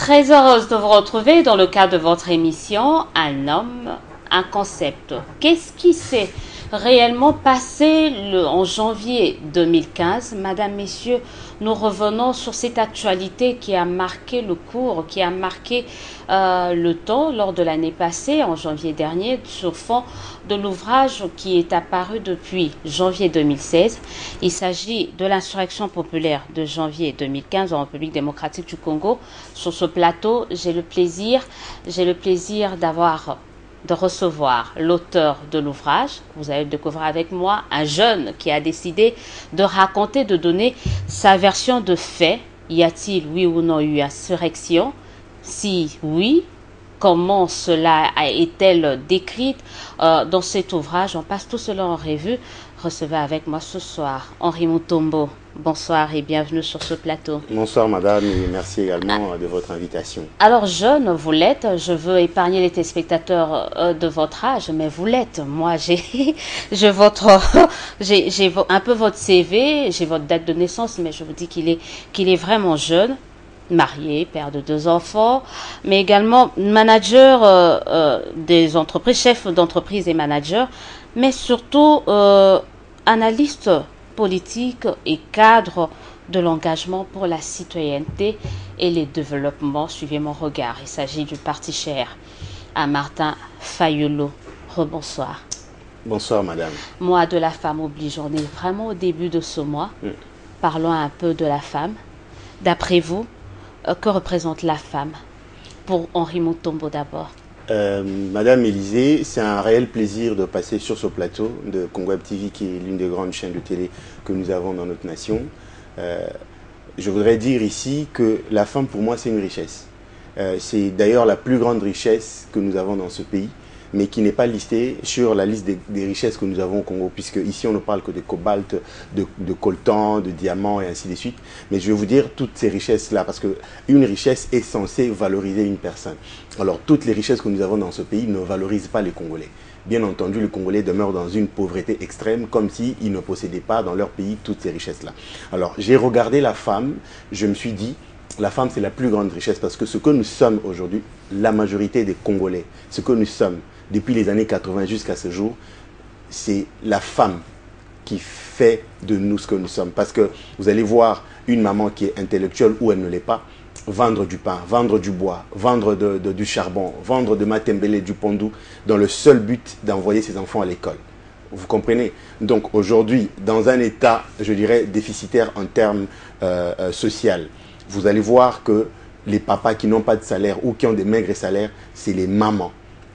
Très heureuse de vous retrouver dans le cadre de votre émission Un homme, un concept. Qu'est-ce qui s'est réellement passé en janvier 2015? Madame, messieurs, nous revenons sur cette actualité qui a marqué le cours, qui a marqué le temps lors de l'année passée, en janvier dernier, sur fond de l'ouvrage qui est apparu depuis janvier 2016. Il s'agit de l'insurrection populaire de janvier 2015 en République démocratique du Congo. Sur ce plateau, j'ai le plaisir de recevoir l'auteur de l'ouvrage. Vous allez le découvrir avec moi, un jeune qui a décidé de raconter, de donner sa version de fait. Y a-t-il, oui ou non, eu insurrection? Si oui, comment cela est-elle décrite dans cet ouvrage? On passe tout cela en revue. Recevez avec moi ce soir Henri Mutombo. Bonsoir et bienvenue sur ce plateau. Bonsoir madame et merci également de votre invitation. Alors jeune, vous l'êtes, je veux épargner les téléspectateurs de votre âge, mais vous l'êtes. Moi j'ai un peu votre CV, j'ai votre date de naissance, mais je vous dis qu'il est vraiment jeune, marié, père de 2 enfants, mais également manager des entreprises, chef d'entreprise et manager, mais surtout analyste politique et cadre de l'engagement pour la citoyenneté et les développements. Suivez mon regard. Il s'agit du parti cher à Martin Fayulu. Rebonsoir. Bonsoir madame. Mois de la femme oblige. On est vraiment au début de ce mois. Parlons un peu de la femme. D'après vous, que représente la femme? Pour Henri Mutombo d'abord. Madame Élisée, c'est un réel plaisir de passer sur ce plateau de Congo Web TV, qui est l'une des grandes chaînes de télé que nous avons dans notre nation. Je voudrais dire ici que la femme, pour moi, c'est une richesse. C'est d'ailleurs la plus grande richesse que nous avons dans ce pays, mais qui n'est pas listée sur la liste des richesses que nous avons au Congo, puisque ici on ne parle que de cobalt, de coltan, de diamants et ainsi de suite. Mais je vais vous dire toutes ces richesses-là, parce qu'une richesse est censée valoriser une personne. Alors toutes les richesses que nous avons dans ce pays ne valorisent pas les Congolais. Bien entendu, les Congolais demeurent dans une pauvreté extrême, comme s'ils ne possédaient pas dans leur pays toutes ces richesses-là. Alors j'ai regardé la femme, je me suis dit, la femme c'est la plus grande richesse, parce que ce que nous sommes aujourd'hui, la majorité des Congolais, ce que nous sommes, depuis les années 80 jusqu'à ce jour, c'est la femme qui fait de nous ce que nous sommes. Parce que vous allez voir une maman qui est intellectuelle ou elle ne l'est pas, vendre du pain, vendre du bois, vendre du charbon, vendre de matembele, du pondou, dans le seul but d'envoyer ses enfants à l'école. Vous comprenez? Donc aujourd'hui, dans un état, je dirais, déficitaire en termes social, vous allez voir que les papas qui n'ont pas de salaire ou qui ont des maigres salaires, c'est les mamans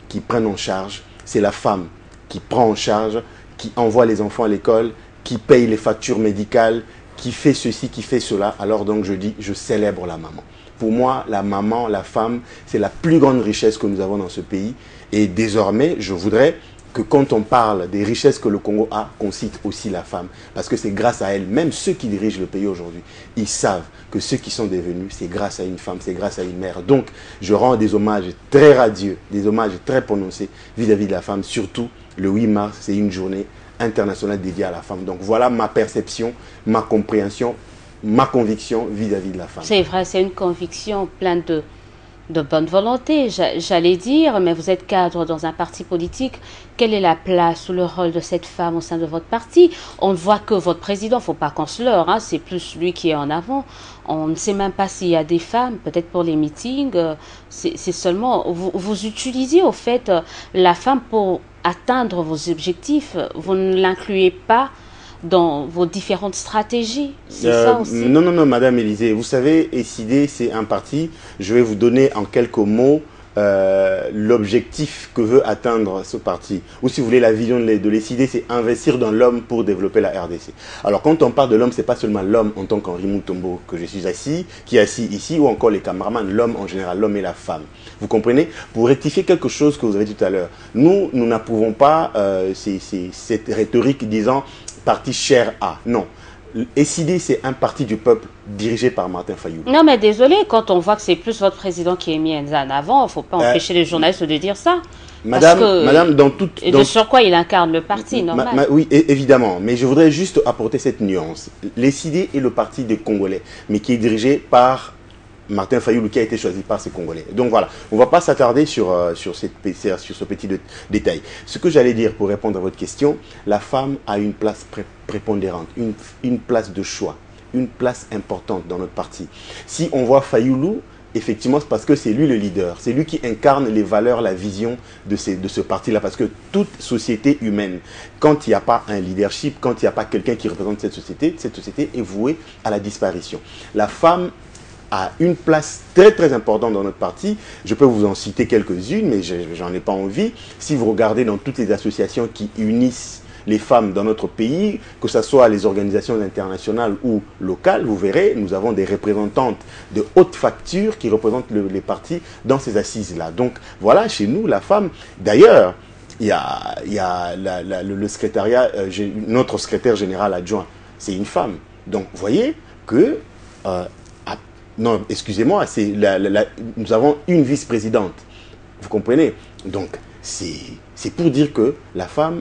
qui prennent en charge, c'est la femme qui prend en charge, qui envoie les enfants à l'école, qui paye les factures médicales, qui fait ceci, qui fait cela. Alors donc je dis, je célèbre la maman. Pour moi, la maman, la femme, c'est la plus grande richesse que nous avons dans ce pays. Et désormais, je voudrais que quand on parle des richesses que le Congo a, qu'on cite aussi la femme. Parce que c'est grâce à elle, même ceux qui dirigent le pays aujourd'hui, ils savent que ceux qui sont devenus, c'est grâce à une femme, c'est grâce à une mère. Donc, je rends des hommages très radieux, des hommages très prononcés vis-à-vis de la femme. Surtout, le 8 mars, c'est une journée internationale dédiée à la femme. Donc, voilà ma perception, ma compréhension, ma conviction vis-à-vis de la femme. C'est vrai, c'est une conviction pleine de bonne volonté, j'allais dire, mais vous êtes cadre dans un parti politique. Quelle est la place ou le rôle de cette femme au sein de votre parti? On ne voit que votre président, il ne faut pas qu'on se leurre, hein, c'est plus lui qui est en avant. On ne sait même pas s'il y a des femmes, peut-être pour les meetings. C'est seulement, vous utilisez au fait la femme pour atteindre vos objectifs. Vous ne l'incluez pas dans vos différentes stratégies, c'est ça aussi? Non, madame Élisée, vous savez, SID, c'est un parti, je vais vous donner en quelques mots l'objectif que veut atteindre ce parti. Ou si vous voulez, la vision de l'SID, c'est investir dans l'homme pour développer la RDC. Alors quand on parle de l'homme, c'est pas seulement l'homme en tant qu'Henri Mutombo que je suis assis, qui est assis ici, ou encore les caméramans, l'homme en général, l'homme et la femme. Vous comprenez? Pour rectifier quelque chose que vous avez dit tout à l'heure, nous n'approuvons pas cette rhétorique disant parti cher à. Non. SID, c'est un parti du peuple dirigé par Martin Fayulu. Non, mais désolé, quand on voit que c'est plus votre président qui est mis en avant, il ne faut pas empêcher les journalistes de dire ça. Madame, dans toute... Et de sur quoi il incarne le parti, normal. Oui, évidemment, mais je voudrais juste apporter cette nuance. SID est le parti des Congolais, mais qui est dirigé par Martin Fayulu qui a été choisi par ces Congolais. Donc voilà, on ne va pas s'attarder sur ce petit détail. Ce que j'allais dire pour répondre à votre question, la femme a une place prépondérante, une place de choix, une place importante dans notre parti. Si on voit Fayulu, effectivement, c'est parce que c'est lui le leader. C'est lui qui incarne les valeurs, la vision de ce parti-là. Parce que toute société humaine, quand il n'y a pas un leadership, quand il n'y a pas quelqu'un qui représente cette société est vouée à la disparition. La femme a une place très très importante dans notre parti. Je peux vous en citer quelques-unes, mais j'en ai pas envie. Si vous regardez dans toutes les associations qui unissent les femmes dans notre pays, que ce soit les organisations internationales ou locales, vous verrez, nous avons des représentantes de haute facture qui représentent les partis dans ces assises-là. Donc voilà, chez nous, la femme, d'ailleurs, il y a le secrétariat, notre secrétaire général adjoint, c'est une femme. Donc vous voyez que, non, excusez-moi, nous avons une vice-présidente, vous comprenez? Donc c'est pour dire que la femme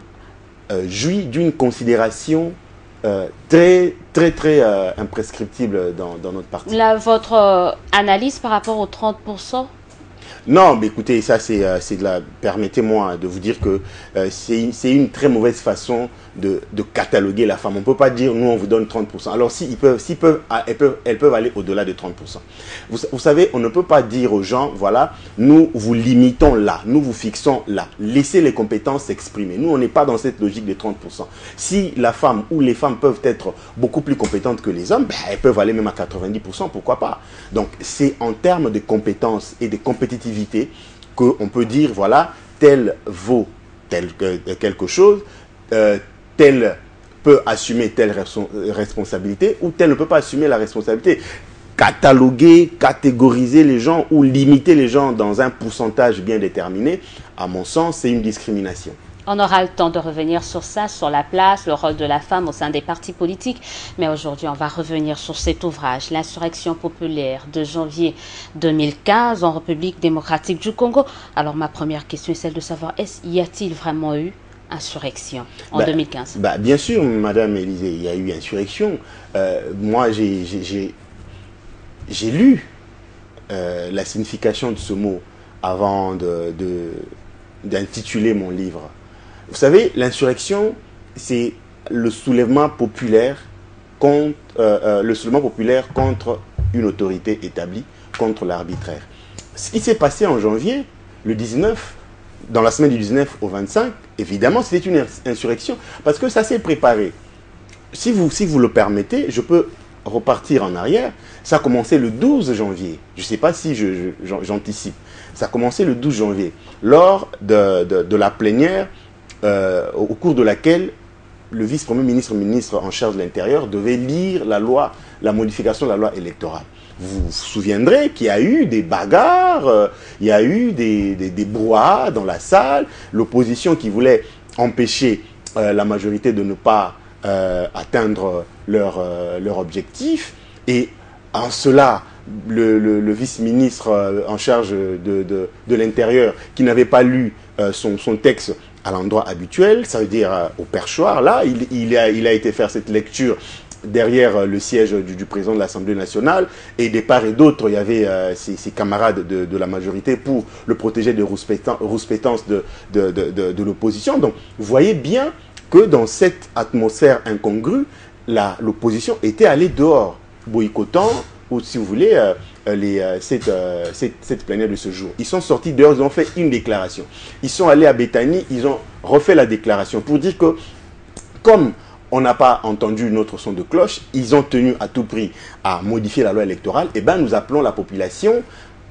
jouit d'une considération très imprescriptible dans notre parti. Votre analyse par rapport aux 30%? Non, mais écoutez, ça permettez-moi de vous dire que c'est une très mauvaise façon de cataloguer la femme. On ne peut pas dire, nous on vous donne 30%. Alors elles peuvent aller au-delà de 30%. Vous savez, on ne peut pas dire aux gens, voilà, nous vous limitons là, nous vous fixons là. Laissez les compétences s'exprimer. Nous, on n'est pas dans cette logique des 30%. Si la femme ou les femmes peuvent être beaucoup plus compétentes que les hommes, ben, elles peuvent aller même à 90%, pourquoi pas. Donc, c'est en termes de compétences et de compétitivité qu'on peut dire, voilà, tel vaut quelque chose, tel peut assumer telle responsabilité ou tel ne peut pas assumer la responsabilité. Cataloguer, catégoriser les gens ou limiter les gens dans un pourcentage bien déterminé, à mon sens, c'est une discrimination. On aura le temps de revenir sur ça, sur la place, le rôle de la femme au sein des partis politiques. Mais aujourd'hui, on va revenir sur cet ouvrage, L'insurrection populaire de janvier 2015 en République démocratique du Congo. Alors, ma première question est celle de savoir, y a-t-il vraiment eu insurrection en 2015? Bien sûr, Madame Élisée, il y a eu insurrection. Moi, j'ai lu la signification de ce mot avant d'intituler mon livre. Vous savez, l'insurrection, c'est le soulèvement populaire contre une autorité établie, contre l'arbitraire. Ce qui s'est passé en janvier, le 19, dans la semaine du 19 au 25, évidemment, c'était une insurrection, parce que ça s'est préparé. Si vous le permettez, je peux repartir en arrière. Ça a commencé le 12 janvier. Je ne sais pas si j'anticipe. Ça a commencé le 12 janvier, lors de la plénière au cours de laquelle le vice-premier ministre en charge de l'Intérieur devait lire la modification de la loi électorale. Vous vous souviendrez qu'il y a eu des bagarres, il y a eu des brouhahas dans la salle, l'opposition qui voulait empêcher la majorité de ne pas atteindre leur objectif. Et en cela, le vice-ministre en charge de l'Intérieur, qui n'avait pas lu son texte à l'endroit habituel, ça veut dire au perchoir, là, il a été faire cette lecture derrière le siège du président de l'Assemblée nationale, et des part et d'autre, il y avait ses camarades de la majorité pour le protéger de rouspétance de l'opposition. Donc, vous voyez bien que dans cette atmosphère incongrue, l'opposition était allée dehors, boycottant, ou si vous voulez, cette plénière de ce jour. Ils sont sortis dehors, ils ont fait une déclaration. Ils sont allés à Béthanie, ils ont refait la déclaration pour dire que, comme on n'a pas entendu notre son de cloche, ils ont tenu à tout prix à modifier la loi électorale, et bien nous appelons la population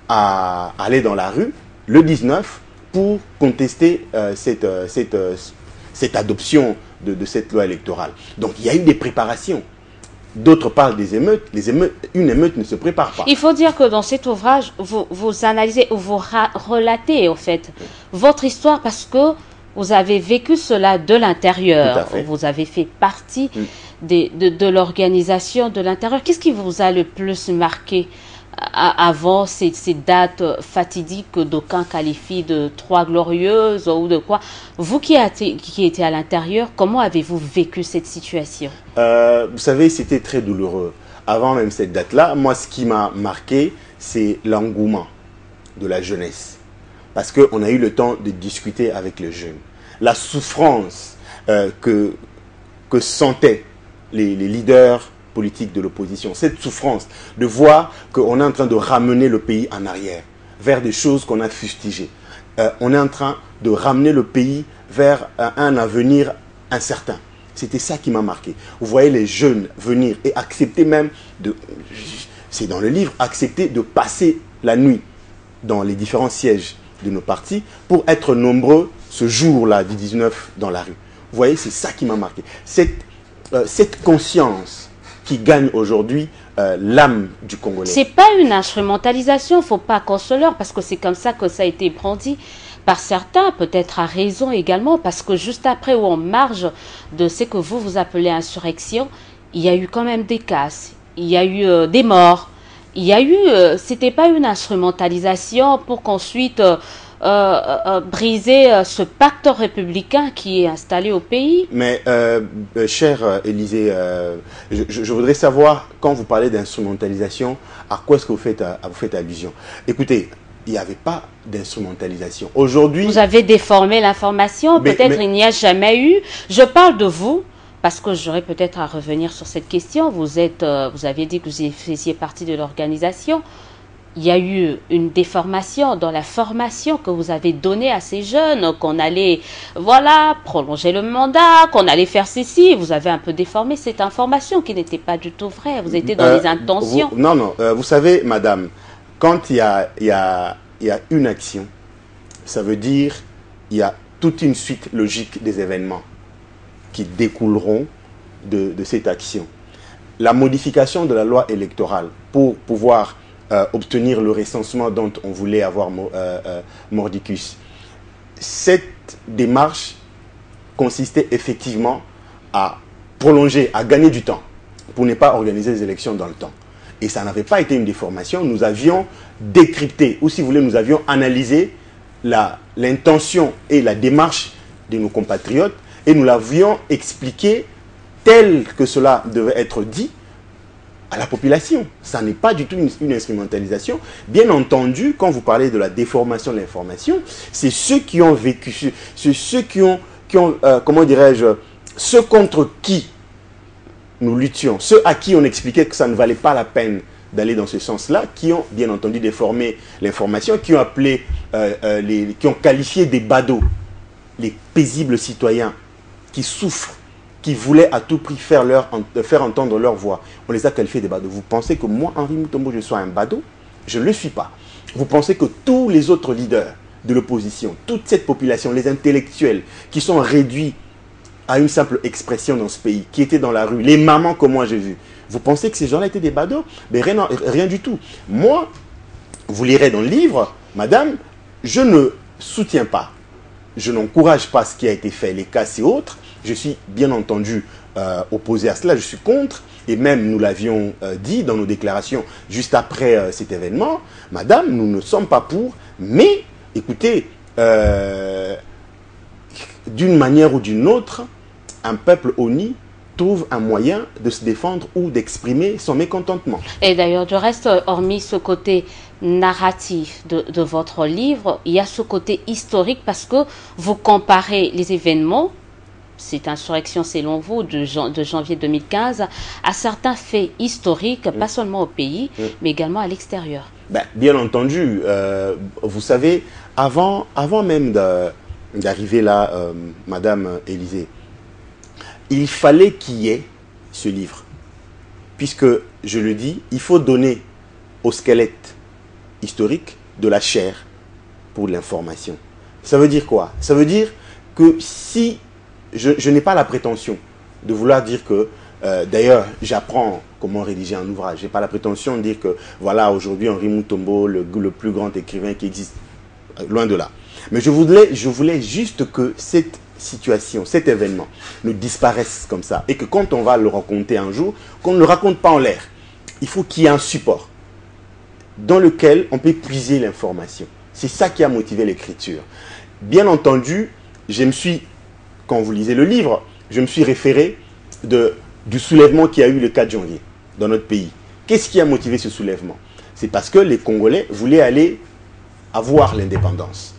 à aller dans la rue le 19 pour contester cette adoption de cette loi électorale. Donc il y a eu des préparations. D'autres parlent des émeutes. Une émeute ne se prépare pas. Il faut dire que dans cet ouvrage, vous analysez ou vous relatez en fait votre histoire parce que vous avez vécu cela de l'intérieur. Vous avez fait partie de l'organisation de l'intérieur. Qu'est-ce qui vous a le plus marqué avant ces dates fatidiques que d'aucuns qualifient de trois glorieuses ou de quoi? Vous qui étiez à l'intérieur, comment avez-vous vécu cette situation? Vous savez, c'était très douloureux. Avant même cette date-là, moi, ce qui m'a marqué, c'est l'engouement de la jeunesse. Parce qu'on a eu le temps de discuter avec les jeunes. La souffrance que sentaient les leaders politiques de l'opposition. Cette souffrance de voir qu'on est en train de ramener le pays en arrière, vers des choses qu'on a fustigées. On est en train de ramener le pays vers un avenir incertain. C'était ça qui m'a marqué. Vous voyez les jeunes venir et accepter même de... C'est dans le livre, accepter de passer la nuit dans les différents sièges de nos partis pour être nombreux ce jour-là du 19 dans la rue. Vous voyez, c'est ça qui m'a marqué. Cette conscience qui gagne aujourd'hui l'âme du Congolais. C'est pas une instrumentalisation, il ne faut pas qu'on se leurre, parce que c'est comme ça que ça a été brandi par certains, peut-être à raison également, parce que juste après ou en marge de ce que vous appelez insurrection, il y a eu quand même des casses, il y a eu des morts, il y a eu, c'était pas une instrumentalisation pour qu'ensuite briser ce pacte républicain qui est installé au pays. Mais, cher Élysée, je voudrais savoir, quand vous parlez d'instrumentalisation, à quoi est-ce que vous faites allusion? Écoutez, il n'y avait pas d'instrumentalisation. Aujourd'hui... Vous avez déformé l'information, peut-être il n'y a jamais eu. Je parle de vous, parce que j'aurais peut-être à revenir sur cette question. Vous aviez dit que vous faisiez partie de l'organisation. Il y a eu une déformation dans la formation que vous avez donnée à ces jeunes, qu'on allait, voilà, prolonger le mandat, qu'on allait faire ceci. Vous avez un peu déformé cette information qui n'était pas du tout vraie. Vous étiez dans les intentions. Non, vous savez, madame, quand il y a une action, ça veut dire il y a toute une suite logique des événements qui découleront de cette action. La modification de la loi électorale pour pouvoir obtenir le recensement dont on voulait avoir mordicus. Cette démarche consistait effectivement à prolonger, à gagner du temps pour ne pas organiser les élections dans le temps. Et ça n'avait pas été une déformation. Nous avions décrypté, ou si vous voulez, nous avions analysé l'intention et la démarche de nos compatriotes et nous l'avions expliqué tel que cela devait être dit à la population. Ça n'est pas du tout une instrumentalisation. Bien entendu, quand vous parlez de la déformation de l'information, c'est ceux qui ont vécu, c'est ceux qui ont comment dirais-je, ceux contre qui nous luttions, ceux à qui on expliquait que ça ne valait pas la peine d'aller dans ce sens-là, qui ont bien entendu déformé l'information, qui ont appelé, qui ont qualifié des badauds, les paisibles citoyens qui souffrent, qui voulaient à tout prix faire entendre leur voix. On les a qualifiés de badauds. Vous pensez que moi, Henri Mutombo, je sois un badaud? Je ne le suis pas. Vous pensez que tous les autres leaders de l'opposition, toute cette population, les intellectuels, qui sont réduits à une simple expression dans ce pays, qui étaient dans la rue, les mamans que moi j'ai vues, vous pensez que ces gens-là étaient des badauds? Mais rien du tout. Moi, vous lirez dans le livre, madame, je ne soutiens pas, je n'encourage pas ce qui a été fait, les casses et autres. Je suis bien entendu opposé à cela, je suis contre, et même nous l'avions dit dans nos déclarations juste après cet événement, madame, nous ne sommes pas pour, mais écoutez, d'une manière ou d'une autre, un peuple honni trouve un moyen de se défendre ou d'exprimer son mécontentement. Et d'ailleurs, du reste, hormis ce côté narratif de votre livre, il y a ce côté historique parce que vous comparez les événements, cette insurrection selon vous de janvier 2015, à certains faits historiques, pas seulement au pays, mais également à l'extérieur. Ben, bien entendu, vous savez, avant même d'arriver là, Madame Élysée, il fallait qu'il y ait ce livre. Puisque, je le dis, il faut donner au squelette historique de la chair pour l'information. Ça veut dire quoi? Ça veut dire que si je n'ai pas la prétention de vouloir dire que, d'ailleurs, j'apprends comment rédiger un ouvrage. Je n'ai pas la prétention de dire que, voilà, aujourd'hui, Henri Mutombo, le plus grand écrivain qui existe, loin de là. Mais je voulais juste que cette situation, cet événement ne disparaisse comme ça. Et que quand on va le raconter un jour, qu'on ne le raconte pas en l'air. Il faut qu'il y ait un support dans lequel on peut puiser l'information. C'est ça qui a motivé l'écriture. Bien entendu, quand vous lisez le livre, je me suis référé du soulèvement qui a eu le 4 janvier dans notre pays. Qu'est-ce qui a motivé ce soulèvement? C'est parce que les Congolais voulaient aller avoir l'indépendance.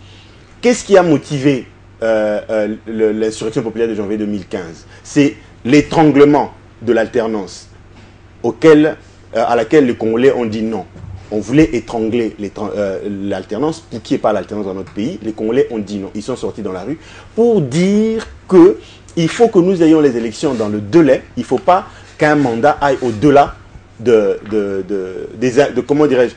Qu'est-ce qui a motivé l'insurrection populaire de janvier 2015? C'est l'étranglement de l'alternance à laquelle les Congolais ont dit non. On voulait étrangler l'alternance pour qu'il n'y ait pas l'alternance dans notre pays. Les Congolais ont dit non. Ils sont sortis dans la rue pour dire qu'il faut que nous ayons les élections dans le délai. Il ne faut pas qu'un mandat aille au-delà comment dirais-je,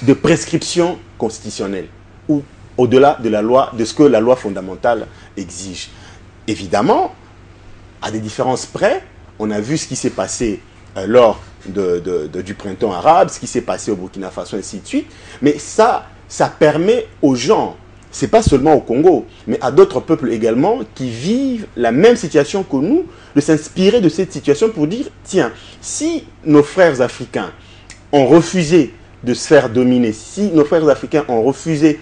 de prescription constitutionnelle ou au-delà de la loi, de ce que la loi fondamentale exige. Évidemment, à des différences près, on a vu ce qui s'est passé lors du printemps arabe, ce qui s'est passé au Burkina Faso, ainsi de suite. Mais ça permet aux gens, c'est pas seulement au Congo, mais à d'autres peuples également qui vivent la même situation que nous, de s'inspirer de cette situation pour dire, tiens, si nos frères africains ont refusé de se faire dominer, si nos frères africains ont refusé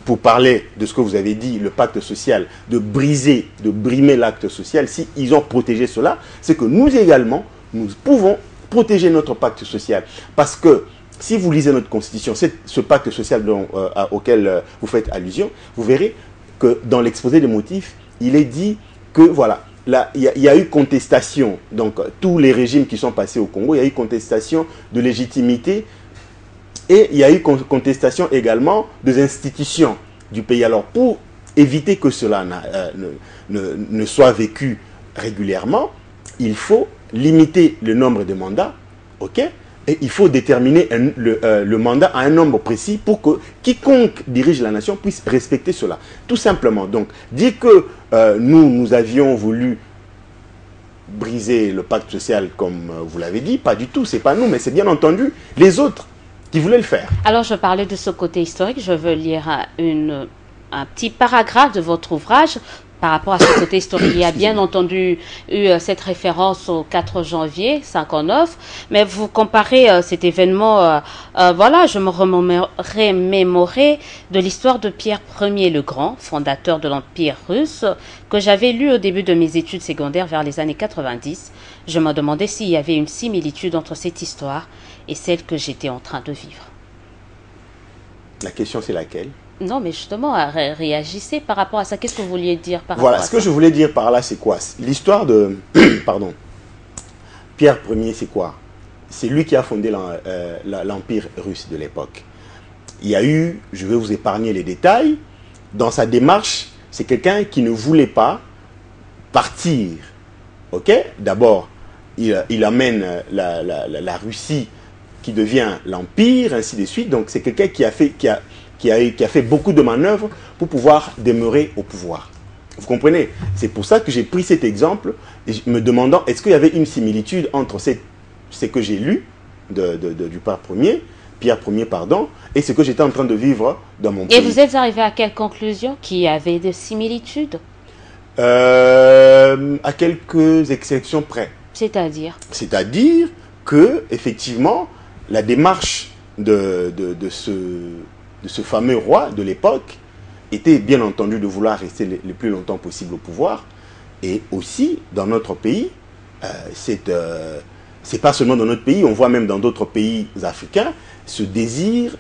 pour parler de ce que vous avez dit, le pacte social, de brimer l'acte social, si ils ont protégé cela, c'est que nous également, nous pouvons protéger notre pacte social. Parce que si vous lisez notre constitution, ce pacte social auquel vous faites allusion, vous verrez que dans l'exposé des motifs, il est dit que voilà, il y a eu contestation, donc tous les régimes qui sont passés au Congo, il y a eu contestation de légitimité et il y a eu contestation également des institutions du pays. Alors pour éviter que cela ne soit vécu régulièrement, il faut limiter le nombre de mandats, ok? Et il faut déterminer le mandat à un nombre précis pour que quiconque dirige la nation puisse respecter cela. Tout simplement. Donc, dire que nous avions voulu briser le pacte social comme vous l'avez dit, pas du tout, c'est pas nous, mais c'est bien entendu les autres qui voulaient le faire. Alors, je parlais de ce côté historique, je veux lire un petit paragraphe de votre ouvrage. Par rapport à ce côté historique, il y a bien entendu eu cette référence au 4 janvier 59, mais vous comparez cet événement, voilà, je me remémorais de l'histoire de Pierre Ier le Grand, fondateur de l'Empire russe, que j'avais lu au début de mes études secondaires vers les années 90. Je me demandais s'il y avait une similitude entre cette histoire et celle que j'étais en train de vivre. La question, c'est laquelle ? Non, mais justement, réagissez par rapport à ça. Qu'est-ce que vous vouliez dire par rapport à ça? Voilà, ce que je voulais dire par là, c'est quoi? L'histoire de pardon, Pierre Ier, c'est quoi? C'est lui qui a fondé l'Empire russe de l'époque. Il y a eu, je vais vous épargner les détails, dans sa démarche, c'est quelqu'un qui ne voulait pas partir. Ok? D'abord, il amène la Russie qui devient l'Empire, ainsi de suite. Donc c'est quelqu'un qui a fait beaucoup de manœuvres pour pouvoir demeurer au pouvoir. Vous comprenez? C'est pour ça que j'ai pris cet exemple, me demandant est-ce qu'il y avait une similitude entre ce que j'ai lu du Pierre Ier, pardon, et ce que j'étais en train de vivre dans mon pays. Et vous êtes arrivé à quelle conclusion? Qu'il y avait des similitudes? À quelques exceptions près. C'est-à-dire? C'est-à-dire que, effectivement, la démarche de ce fameux roi de l'époque était bien entendu de vouloir rester le plus longtemps possible au pouvoir. Et aussi, dans notre pays, c'est pas seulement dans notre pays, on voit même dans d'autres pays africains, ce désir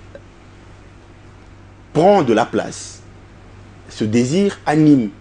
prend de la place. Ce désir anime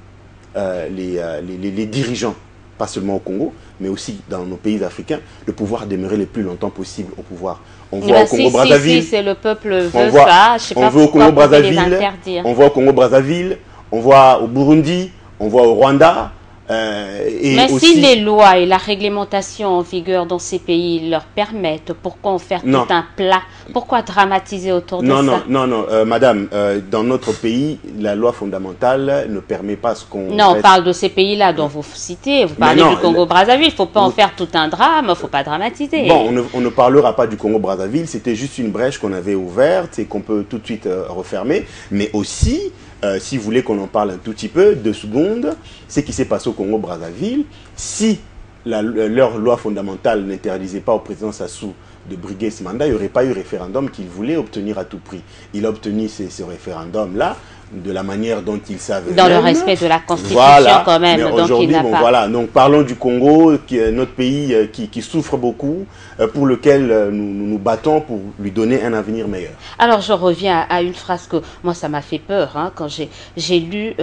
les dirigeants, pas seulement au Congo, mais aussi dans nos pays africains, de pouvoir demeurer le plus longtemps possible au pouvoir. On voit au Congo-Brazzaville, si le peuple veut ça, je sais pas pourquoi vous pouvez les interdire. On voit au Congo-Brazzaville, on voit au Burundi, on voit au Rwanda. Mais aussi, si les lois et la réglementation en vigueur dans ces pays leur permettent, pourquoi en faire tout un plat? Pourquoi dramatiser autour de ça? Non, madame, dans notre pays, la loi fondamentale ne permet pas ce qu'on... Non, on parle de ces pays-là dont vous citez, vous parlez du Congo-Brazzaville, il ne faut pas en faire tout un drame, il ne faut pas dramatiser. Bon, on ne parlera pas du Congo-Brazzaville, c'était juste une brèche qu'on avait ouverte et qu'on peut tout de suite refermer, mais aussi... si vous voulez qu'on en parle un tout petit peu, 2 secondes, ce qui s'est passé au Congo-Brazzaville, si leur loi fondamentale n'interdisait pas au président Sassou de briguer ce mandat, il n'y aurait pas eu référendum qu'il voulait obtenir à tout prix. Il a obtenu ce référendum-là de la manière dont ils savent. Dans le respect de la Constitution, voilà, quand même. Mais donc il n'a bon, pas. Voilà, donc parlons du Congo, qui est notre pays qui souffre beaucoup, pour lequel nous nous battons pour lui donner un avenir meilleur. Alors je reviens à une phrase que moi ça m'a fait peur hein, quand j'ai lu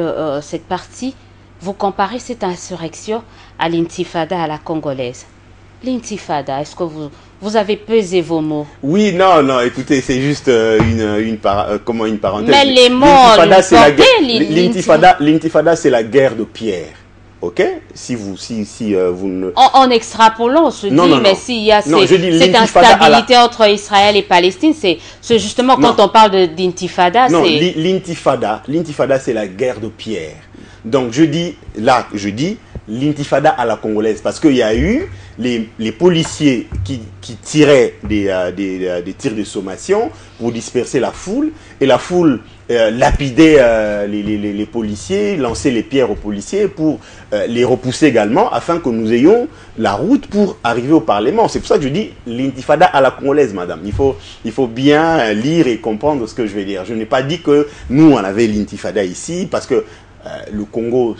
cette partie. Vous comparez cette insurrection à l'intifada à la congolaise. L'intifada, est-ce que vous avez pesé vos mots? Oui, non, écoutez, c'est juste une parenthèse. Mais les mots, l'intifada, c'est la guerre de Pierre. Ok? Si vous ne... En extrapolant, on se dit, mais s'il y a cette instabilité entre Israël et Palestine, c'est justement quand on parle d'intifada, non, l'intifada, c'est la guerre de Pierre. Donc je dis l'intifada à la congolaise parce qu'il y a eu les policiers qui tiraient des tirs de sommation pour disperser la foule, et la foule lapidait les policiers, lançait les pierres aux policiers pour les repousser également, afin que nous ayons la route pour arriver au Parlement. C'est pour ça que je dis l'intifada à la congolaise, madame. Il faut bien lire et comprendre ce que je vais dire. Je n'ai pas dit que nous, on avait l'intifada ici, parce que le Congo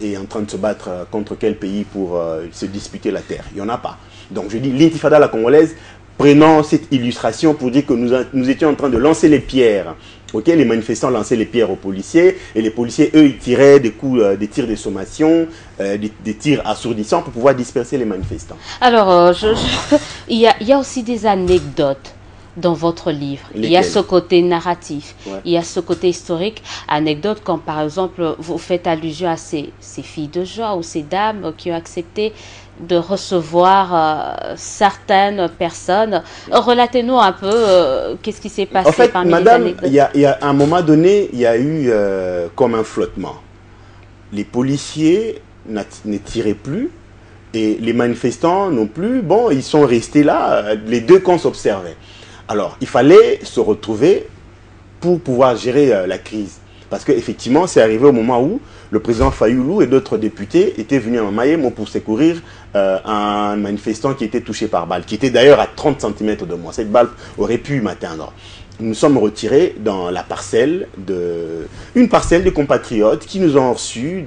est en train de se battre contre quel pays pour se disputer la terre? Il n'y en a pas. Donc je dis l'intifada à la congolaise, prenant cette illustration pour dire que nous étions en train de lancer les pierres. Ok, les manifestants lançaient les pierres aux policiers, et les policiers, eux, ils tiraient des tirs de sommation, des tirs assourdissants pour pouvoir disperser les manifestants. Alors, il y a aussi des anecdotes dans votre livre. Lesquelles? Il y a ce côté narratif, ouais. Il y a ce côté historique, anecdotes comme par exemple, vous faites allusion à ces filles de joie ou ces dames qui ont accepté de recevoir certaines personnes. Relatez-nous un peu qu'est-ce qui s'est passé en fait, parmi madame, les anecdotes. Il y a à un moment donné, il y a eu comme un flottement. Les policiers ne tiraient plus, et les manifestants non plus. Bon, ils sont restés là, les deux camps s'observaient. Alors, il fallait se retrouver pour pouvoir gérer la crise. Parce qu'effectivement, c'est arrivé au moment où le président Fayoulou et d'autres députés étaient venus à Mayemo pour secourir un manifestant qui était touché par balle, qui était d'ailleurs à 30 cm de moi. Cette balle aurait pu m'atteindre. Nous sommes retirés dans la parcelle une parcelle de compatriotes qui nous ont reçus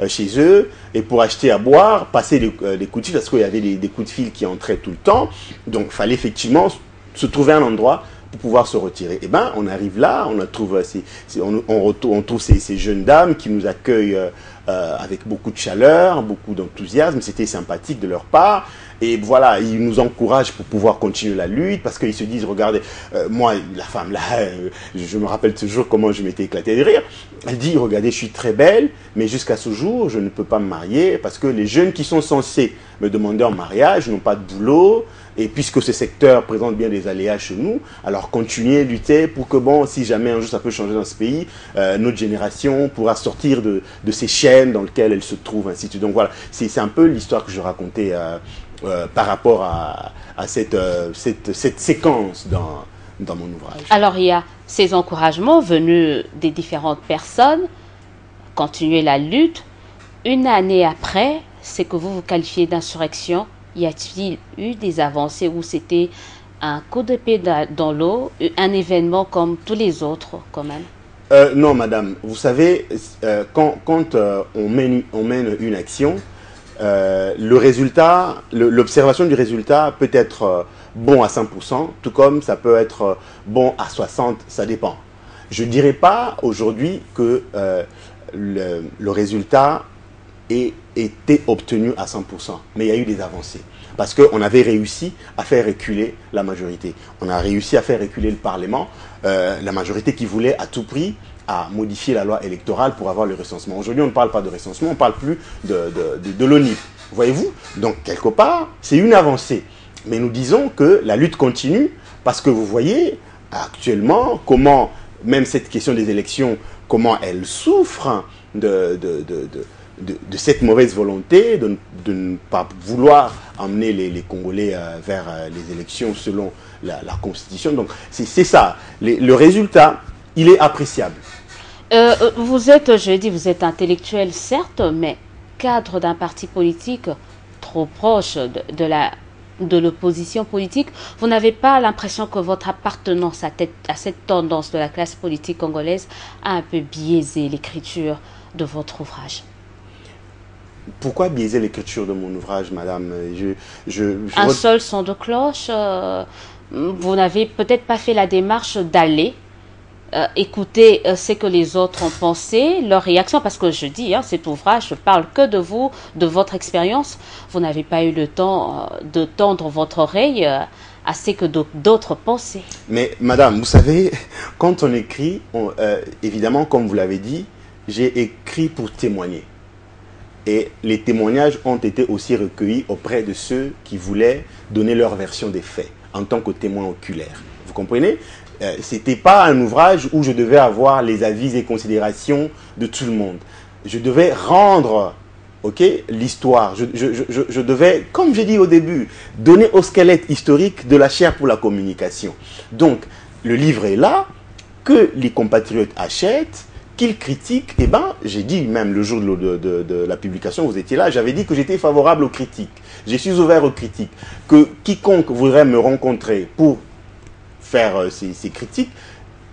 chez eux, et pour acheter à boire, passer des coups de fil, parce qu'il y avait des coups de fil qui entraient tout le temps. Donc, il fallait effectivement se trouver un endroit pour pouvoir se retirer. Et bien, on arrive là, on trouve ces jeunes dames qui nous accueillent avec beaucoup de chaleur, beaucoup d'enthousiasme. C'était sympathique de leur part. Et voilà, ils nous encouragent pour pouvoir continuer la lutte, parce qu'ils se disent, regardez, moi, la femme là, je me rappelle toujours comment je m'étais éclaté de rire. Elle dit, regardez, je suis très belle, mais jusqu'à ce jour, je ne peux pas me marier, parce que les jeunes qui sont censés me demander en mariage n'ont pas de boulot. Et puisque ce secteur présente bien des aléas chez nous, alors continuer à lutter pour que, bon, si jamais un jour ça peut changer dans ce pays, notre génération pourra sortir de ces chaînes dans lesquelles elle se trouve, ainsi de suite. Donc voilà, c'est un peu l'histoire que je racontais par rapport à cette séquence dans mon ouvrage. Alors, il y a ces encouragements venus des différentes personnes, continuer la lutte. Une année après, c'est que vous qualifiez d'insurrection. Y a-t-il eu des avancées où c'était un coup d'épée dans l'eau, un événement comme tous les autres quand même? Non, madame. Vous savez, quand on mène une action, le résultat, l'observation du résultat peut être bon à 100%, tout comme ça peut être bon à 60%, ça dépend. Je ne dirais pas aujourd'hui que le résultat ait été obtenu à 100%, mais il y a eu des avancées. Parce qu'on avait réussi à faire reculer la majorité. On a réussi à faire reculer le Parlement, la majorité qui voulait à tout prix à modifier la loi électorale pour avoir le recensement. Aujourd'hui, on ne parle pas de recensement, on ne parle plus de l'ONIF. Voyez-vous? Donc, quelque part, c'est une avancée. Mais nous disons que la lutte continue, parce que vous voyez actuellement comment, même cette question des élections, comment elle souffre de cette mauvaise volonté de ne pas vouloir emmener les Congolais vers les élections selon la Constitution. Donc, c'est ça. Le résultat, il est appréciable. Vous êtes intellectuel, certes, mais cadre d'un parti politique trop proche de la de l'opposition politique, vous n'avez pas l'impression que votre appartenance à cette tendance de la classe politique congolaise a un peu biaisé l'écriture de votre ouvrage? Pourquoi biaiser l'écriture de mon ouvrage, madame? Un seul son de cloche, vous n'avez peut-être pas fait la démarche d'aller écouter ce que les autres ont pensé, leurs réactions, parce que je dis, cet ouvrage ne parle que de vous, de votre expérience. Vous n'avez pas eu le temps de tendre votre oreille à ce que d'autres pensaient. Mais madame, vous savez, quand on écrit, évidemment, comme vous l'avez dit, j'ai écrit pour témoigner. Et les témoignages ont été aussi recueillis auprès de ceux qui voulaient donner leur version des faits, en tant que témoins oculaires. Vous comprenez? C'était pas un ouvrage où je devais avoir les avis et considérations de tout le monde. Je devais rendre, l'histoire. Je devais, comme j'ai dit au début, donner au squelette historique de la chair pour la communication. Donc, le livre est là, que les compatriotes achètent, qu'ils critiquent. Eh bien, j'ai dit même le jour de la publication, vous étiez là, j'avais dit que j'étais favorable aux critiques. Je suis ouvert aux critiques. Que quiconque voudrait me rencontrer pour faire ces critiques,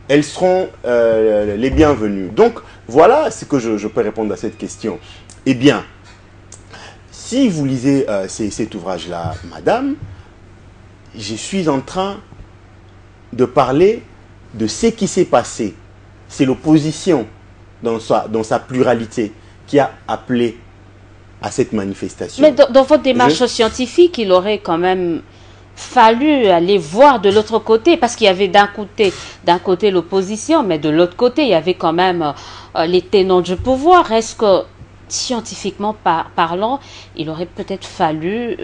elles seront les bienvenues. Donc, voilà ce que je peux répondre à cette question. Eh bien, si vous lisez cet ouvrage-là, madame, je suis en train de parler de ce qui s'est passé. C'est l'opposition dans sa pluralité qui a appelé à cette manifestation. Mais dans votre démarche scientifique, il aurait quand même fallu aller voir de l'autre côté, parce qu'il y avait d'un côté l'opposition, mais de l'autre côté, il y avait quand même les tenants du pouvoir. Est-ce que, scientifiquement parlant, il aurait peut-être fallu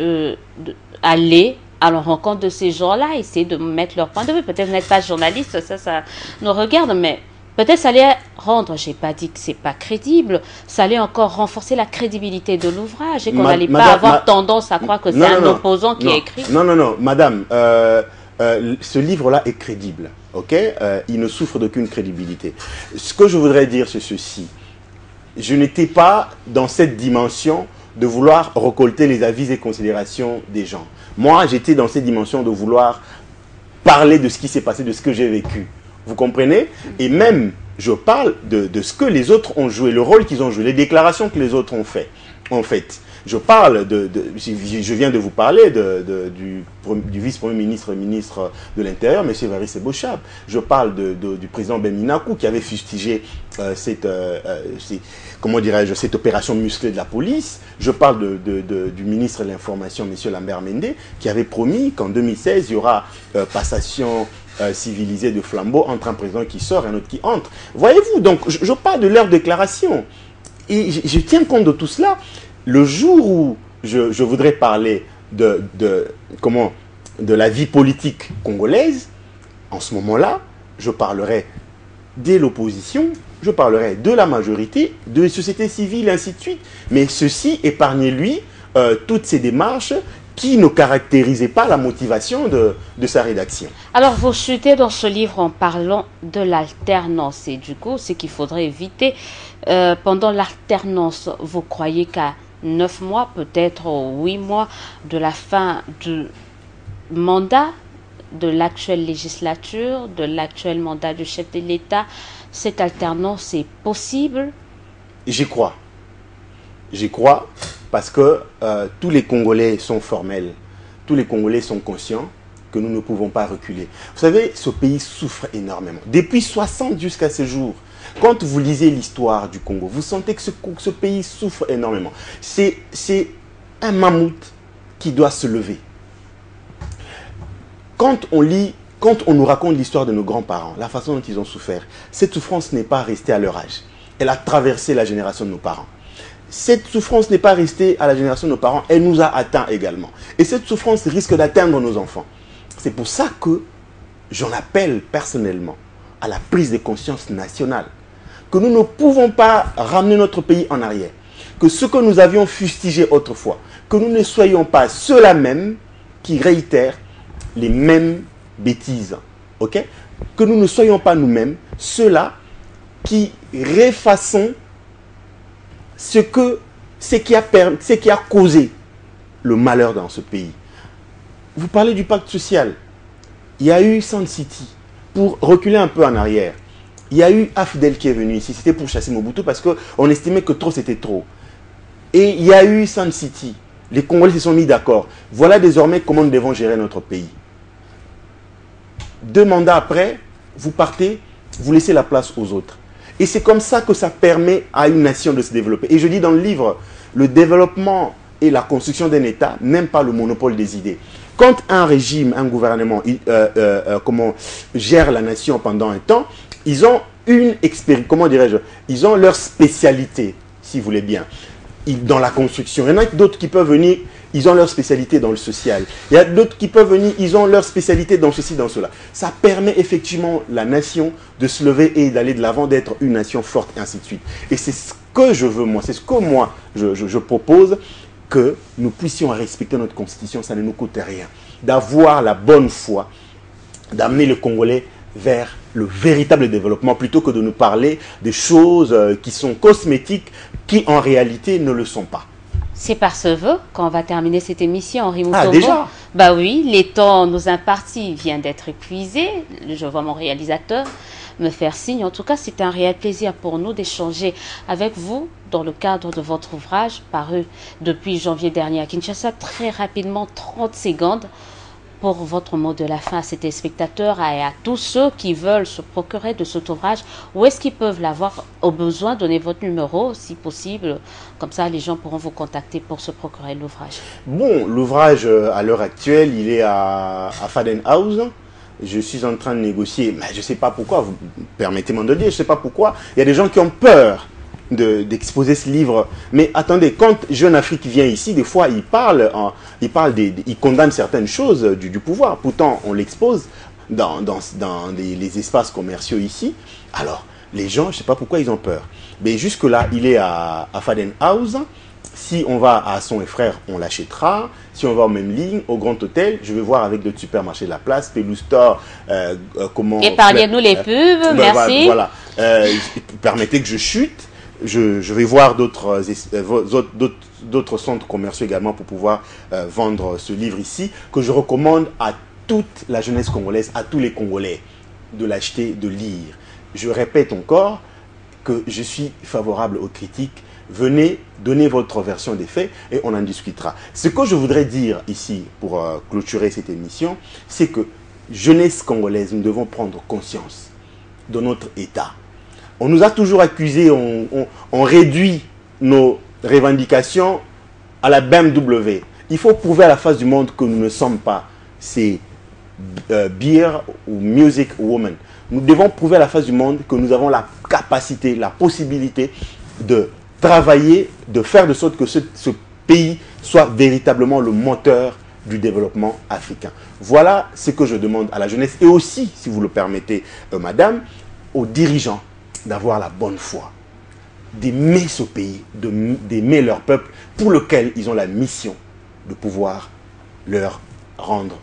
aller à la rencontre de ces gens-là, essayer de mettre leur point de vue? Peut-être vous n'êtes pas journaliste, ça nous regarde, mais peut-être ça allait rendre, j'ai pas dit que c'est pas crédible, ça allait encore renforcer la crédibilité de l'ouvrage et qu'on n'allait pas avoir tendance à croire que c'est un opposant qui a écrit. Non, madame, ce livre-là est crédible, il ne souffre d'aucune crédibilité. Ce que je voudrais dire, c'est ceci. Je n'étais pas dans cette dimension de vouloir récolter les avis et considérations des gens. Moi, j'étais dans cette dimension de vouloir parler de ce qui s'est passé, de ce que j'ai vécu. Vous comprenez? Et même, je parle de ce que les autres ont joué, le rôle qu'ils ont joué, les déclarations que les autres ont fait. En fait, je parle je viens de vous parler du vice-premier ministre de l'Intérieur, M. Evariste Bochab. Je parle du président Beminakou qui avait fustigé cette opération musclée de la police. Je parle du ministre de l'Information, M. Lambert Mende, qui avait promis qu'en 2016, il y aura passation civilisée de flambeau entre un président qui sort et un autre qui entre. Voyez-vous, donc je parle de leur déclaration. Et je tiens compte de tout cela. Le jour où je voudrais parler de la vie politique congolaise, en ce moment-là, je parlerai de l'opposition, je parlerai de la majorité, de la société civile, et ainsi de suite. Mais ceci, épargnez-lui toutes ces démarches qui ne caractérisaient pas la motivation de sa rédaction. Alors, vous chutez dans ce livre en parlant de l'alternance. Et du coup, ce qu'il faudrait éviter, pendant l'alternance, vous croyez qu'à 9 mois, peut-être 8 mois de la fin du mandat de l'actuelle législature, de l'actuel mandat du chef de l'État, cette alternance est possible? J'y crois. J'y crois parce que tous les Congolais sont formels, tous les Congolais sont conscients que nous ne pouvons pas reculer. Vous savez, ce pays souffre énormément. Depuis 60 jusqu'à ce jour, quand vous lisez l'histoire du Congo, vous sentez que ce pays souffre énormément. C'est un mammouth qui doit se lever. Quand on nous raconte l'histoire de nos grands-parents, la façon dont ils ont souffert, cette souffrance n'est pas restée à leur âge. Elle a traversé la génération de nos parents. Cette souffrance n'est pas restée à la génération de nos parents, elle nous a atteints également. Et cette souffrance risque d'atteindre nos enfants. C'est pour ça que j'en appelle personnellement à la prise de conscience nationale. Que nous ne pouvons pas ramener notre pays en arrière. Que ce que nous avions fustigé autrefois, que nous ne soyons pas ceux-là même qui réitèrent les mêmes bêtises. Que nous ne soyons pas nous-mêmes ceux-là qui refaçons ce qui a causé le malheur dans ce pays. vous parlez du pacte social. Il y a eu Sand City. Pour reculer un peu en arrière, il y a eu AFDEL qui est venu ici. C'était pour chasser Mobutu parce qu'on estimait que trop c'était trop. Et il y a eu Sand City. Les Congolais se sont mis d'accord. Voilà désormais comment nous devons gérer notre pays. 2 mandats après, vous partez, vous laissez la place aux autres. Et c'est comme ça que ça permet à une nation de se développer. Et je dis dans le livre, le développement et la construction d'un État n'aiment pas le monopole des idées. Quand un régime, un gouvernement gère la nation pendant un temps, ils ont une expérience, comment dirais-je, ils ont leur spécialité, si vous voulez bien, dans la construction. Il y en a d'autres qui peuvent venir, ils ont leur spécialité dans le social. Il y a d'autres qui peuvent venir, ils ont leur spécialité dans ceci, dans cela. Ça permet effectivement la nation de se lever et d'aller de l'avant, d'être une nation forte, et ainsi de suite. Et c'est ce que je veux, moi, c'est ce que moi, je propose, que nous puissions respecter notre constitution, ça ne nous coûte rien. D'avoir la bonne foi, d'amener le Congolais vers le véritable développement, plutôt que de nous parler des choses qui sont cosmétiques, qui en réalité ne le sont pas. C'est par ce vœu qu'on va terminer cette émission, Henri Mutombo. Ah, déjà? Bah oui, les temps nous impartis viennent d'être épuisés. Je vois mon réalisateur me faire signe. En tout cas, c'est un réel plaisir pour nous d'échanger avec vous dans le cadre de votre ouvrage paru depuis janvier dernier à Kinshasa. Très rapidement, 30 secondes pour votre mot de la fin à ces téléspectateurs et à tous ceux qui veulent se procurer de cet ouvrage. Où est-ce qu'ils peuvent l'avoir? Au besoin, donnez votre numéro si possible. Comme ça, les gens pourront vous contacter pour se procurer l'ouvrage. Bon, l'ouvrage à l'heure actuelle, il est à Fadenhouse. Je suis en train de négocier, mais je ne sais pas pourquoi, vous permettez-moi de le dire, je ne sais pas pourquoi. Il y a des gens qui ont peur d'exposer ce livre. Mais attendez, quand Jeune Afrique vient ici, des fois, il condamne certaines choses du pouvoir. Pourtant, on l'expose dans les espaces commerciaux ici. Alors, les gens, je ne sais pas pourquoi ils ont peur. Mais jusque-là, il est à Fadenhouse. Si on va à Son et Frères, on l'achètera. Si on va aux mêmes lignes, au Grand Hôtel, je vais voir avec d'autres supermarchés de la place, Pelou Store, comment... Épargnez-nous les pubs, merci. Voilà. Permettez que je chute. Je vais voir d'autres centres commerciaux également pour pouvoir vendre ce livre ici, que je recommande à toute la jeunesse congolaise, à tous les Congolais, de l'acheter, de lire. Je répète encore que je suis favorable aux critiques. Venez donner votre version des faits et on en discutera. Ce que je voudrais dire ici pour clôturer cette émission, c'est que jeunesse congolaise, nous devons prendre conscience de notre état. On nous a toujours accusés, on réduit nos revendications à la BMW. Il faut prouver à la face du monde que nous ne sommes pas ces beer ou music woman. Nous devons prouver à la face du monde que nous avons la capacité, la possibilité de travailler, de faire de sorte que ce pays soit véritablement le moteur du développement africain. Voilà ce que je demande à la jeunesse et aussi, si vous le permettez, madame, aux dirigeants d'avoir la bonne foi, d'aimer ce pays, d'aimer leur peuple pour lequel ils ont la mission de pouvoir les rendre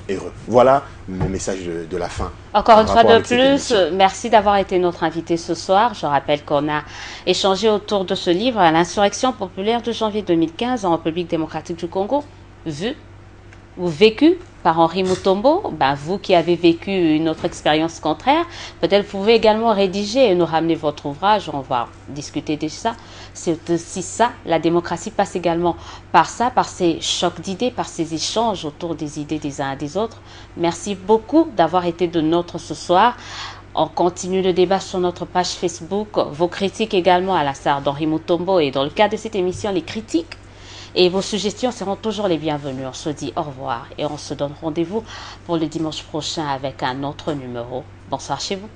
heureux. Voilà mon message de la fin. Encore une fois de plus, merci d'avoir été notre invité ce soir. Je rappelle qu'on a échangé autour de ce livre, L'insurrection populaire de janvier 2015 en République démocratique du Congo, vu ou vécu par Henri Mutombo. Vous qui avez vécu une autre expérience contraire, peut-être vous pouvez également rédiger et nous ramener votre ouvrage. On va discuter de ça. C'est aussi ça, la démocratie passe également par ça, par ces chocs d'idées, par ces échanges autour des idées des uns et des autres. Merci beaucoup d'avoir été de nôtres ce soir. On continue le débat sur notre page Facebook. Vos critiques également à la star d'Henri Mutombo et dans le cadre de cette émission, les critiques et vos suggestions seront toujours les bienvenues. On se dit au revoir et on se donne rendez-vous pour le dimanche prochain avec un autre numéro. Bonsoir chez vous.